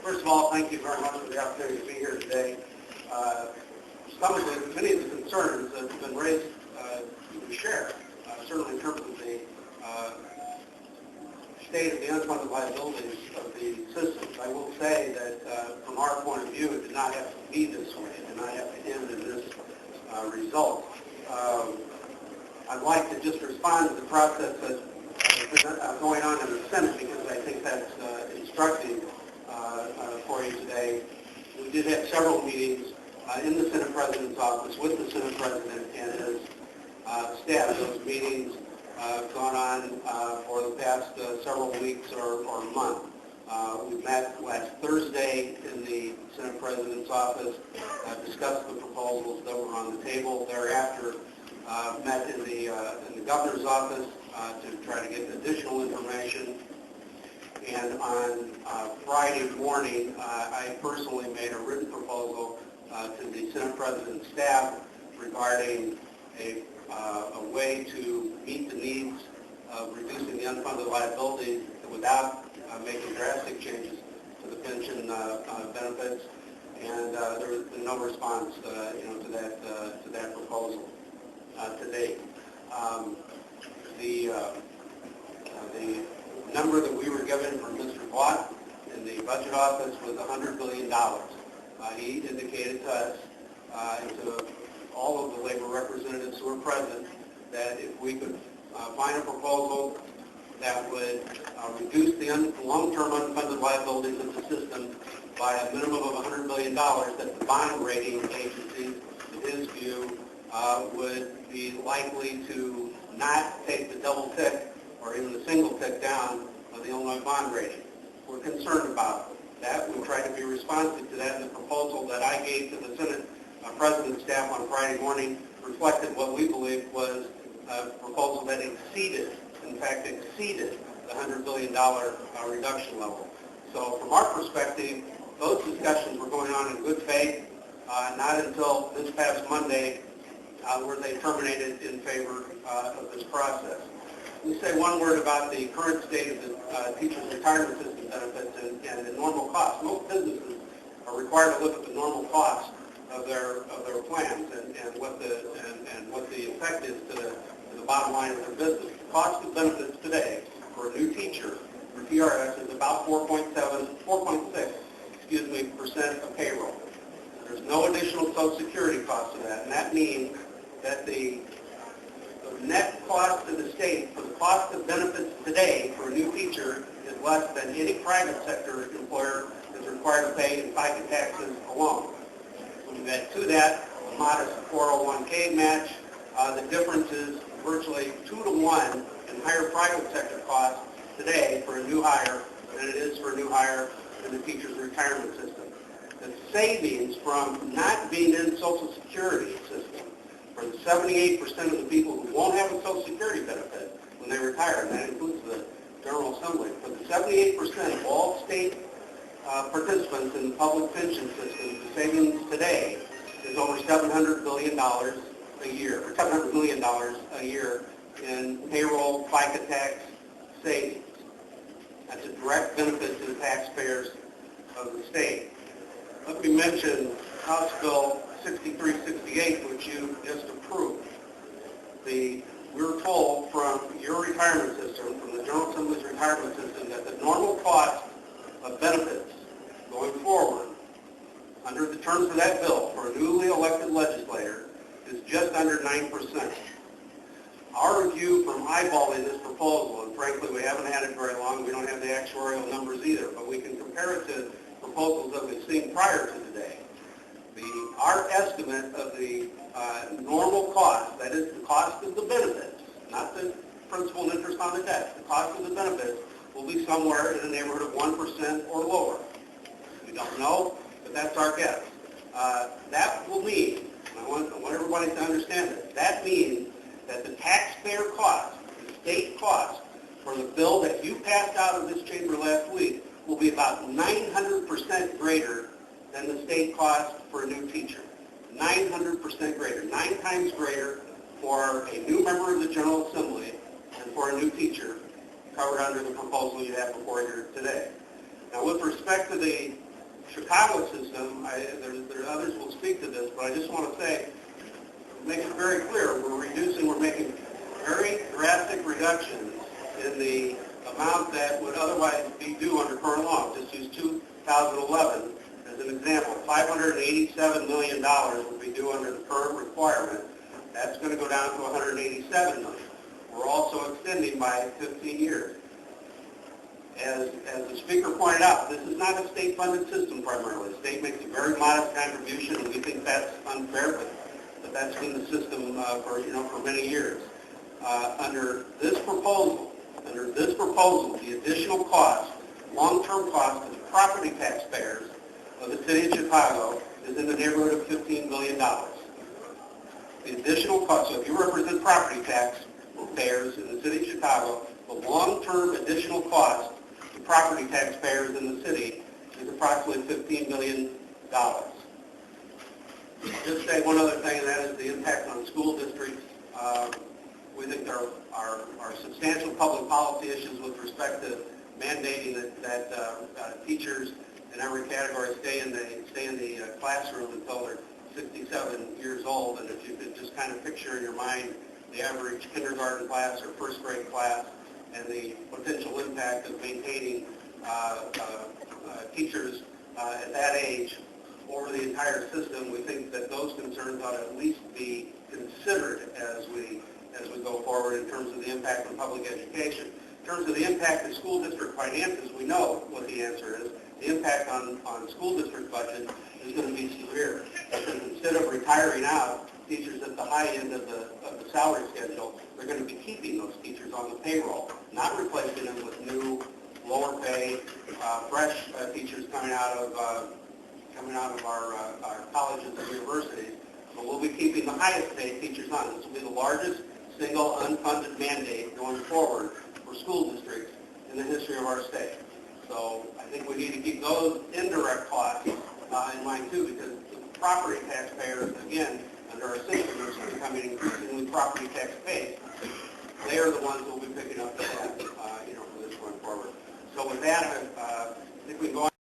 First of all, thank you very much for the opportunity to be here today. Many of the concerns that have been raised, we share, certainly in terms of the state of the unfunded liabilities of the systems. I will say that from our point of view, it did not have to be this way. It did not have to end in this result. I'd like to just respond to the process that's going on in the Senate because I think that's instructive for you today. We did have several meetings in the Senate President's office with the Senate President and his staff. Those meetings have gone on for the past several weeks or month. We met last Thursday in the Senate President's office, discussed the proposals that were on the table. Thereafter, met in the Governor's office to try to get additional information. And on Friday morning, I personally made a written proposal to the Senate President's staff regarding a way to meet the needs of reducing the unfunded liabilities without making drastic changes to the pension benefits. And there has been no response, to that proposal to date. The number that we were given from Mr. Vaught in the budget office was $100 billion. He indicated to us and to all of the labor representatives who were present that if we could find a proposal that would reduce the long-term unfunded liabilities of the system by a minimum of $100 billion, that the bond rating agencies, in his view, would be likely to not take the double tick or even the single tick down of the Illinois bond rating. We're concerned about that. We tried to be responsive to that, and the proposal that I gave to the Senate President's staff on Friday morning reflected what we believe was a proposal that exceeded the $100 billion reduction level. So from our perspective, those discussions were going on in good faith. Not until this past Monday were they terminated in favor of this process. Let me say one word about the current state of the teachers' retirement system benefits and the normal costs. Most businesses are required to look at the normal cost of their plans and what the effect is to the bottom line of their business. The cost of benefits today for a new teacher for TRS is about 4.6% of payroll. There's no additional Social Security cost to that, and that means that the net cost to the state for the cost of benefits today for a new teacher is less than any private sector employer is required to pay in FICA taxes alone. When you add to that a modest 401k match, the difference is virtually 2 to 1 in higher private sector costs today for a new hire than it is for a new hire in the teacher's retirement system. The savings from not being in the Social Security system for the 78% of the people who won't have a Social Security benefit when they retire, and that includes the General Assembly, for the 78% of all state participants in the public pension system, the savings today is over $700 billion a year, or $700 million a year in payroll, FICA tax savings. That's a direct benefit to the taxpayers of the state. Let me mention House Bill 6368, which you just approved. We're told from your retirement system, from the General Assembly's retirement system, that the normal cost of benefits going forward, under the terms of that bill, for a newly elected legislator, is just under 9%. Our review from eyeballing this proposal, and frankly we haven't had it very long, we don't have the actuarial numbers either, but we can compare it to proposals that we've seen prior to today. Our estimate of the normal cost, that is the cost of the benefits, not the principal and interest on the debt, the cost of the benefits will be somewhere in the neighborhood of 1% or lower. We don't know, but that's our guess. That will mean, and I want everybody to understand this, that means that the taxpayer cost, the state cost, for the bill that you passed out of this chamber last week will be about 900% greater than the state cost for a new teacher. 900% greater, 9 times greater for a new member of the General Assembly than for a new teacher covered under the proposal you have before you today. Now, with respect to the Chicago system, others will speak to this, but I just want to say, make it very clear, we're making very drastic reductions in the amount that would otherwise be due under current law. Just use 2011 as an example. $587 million would be due under the current requirement. That's going to go down to $187 million. We're also extending by 15 years. As the speaker pointed out, this is not a state-funded system primarily. The state makes a very modest contribution, and we think that's unfair, but that's been the system for many years. Under this proposal, the additional cost, long-term cost to the property taxpayers of the city of Chicago is in the neighborhood of $15 billion. The additional cost, so if you represent property taxpayers in the city of Chicago, the long-term additional cost to property taxpayers in the city is approximately $15 million. Just say one other thing, and that is the impact on school districts. We think there are substantial public policy issues with respect to mandating that teachers in every category stay in the classroom until they're 67 years old. And if you could just kind of picture in your mind the average kindergarten class or first grade class and the potential impact of maintaining teachers at that age over the entire system, we think that those concerns ought to at least be considered as we go forward in terms of the impact on public education. In terms of the impact of school district finances, we know what the answer is. The impact on school district budget is going to be severe, because instead of retiring out teachers at the high end of the salary schedule, they're going to be keeping those teachers on the payroll, not replacing them with new, lower pay, fresh teachers coming out of our colleges and universities. So we'll be keeping the highest paid teachers on. This will be the largest single unfunded mandate going forward for school districts in the history of our state. So I think we need to keep those indirect costs in mind too, because the property taxpayers, again, under our system, are becoming increasingly property tax based. They are the ones who will be picking up the tab, for this going forward. So with that, I think we can go on.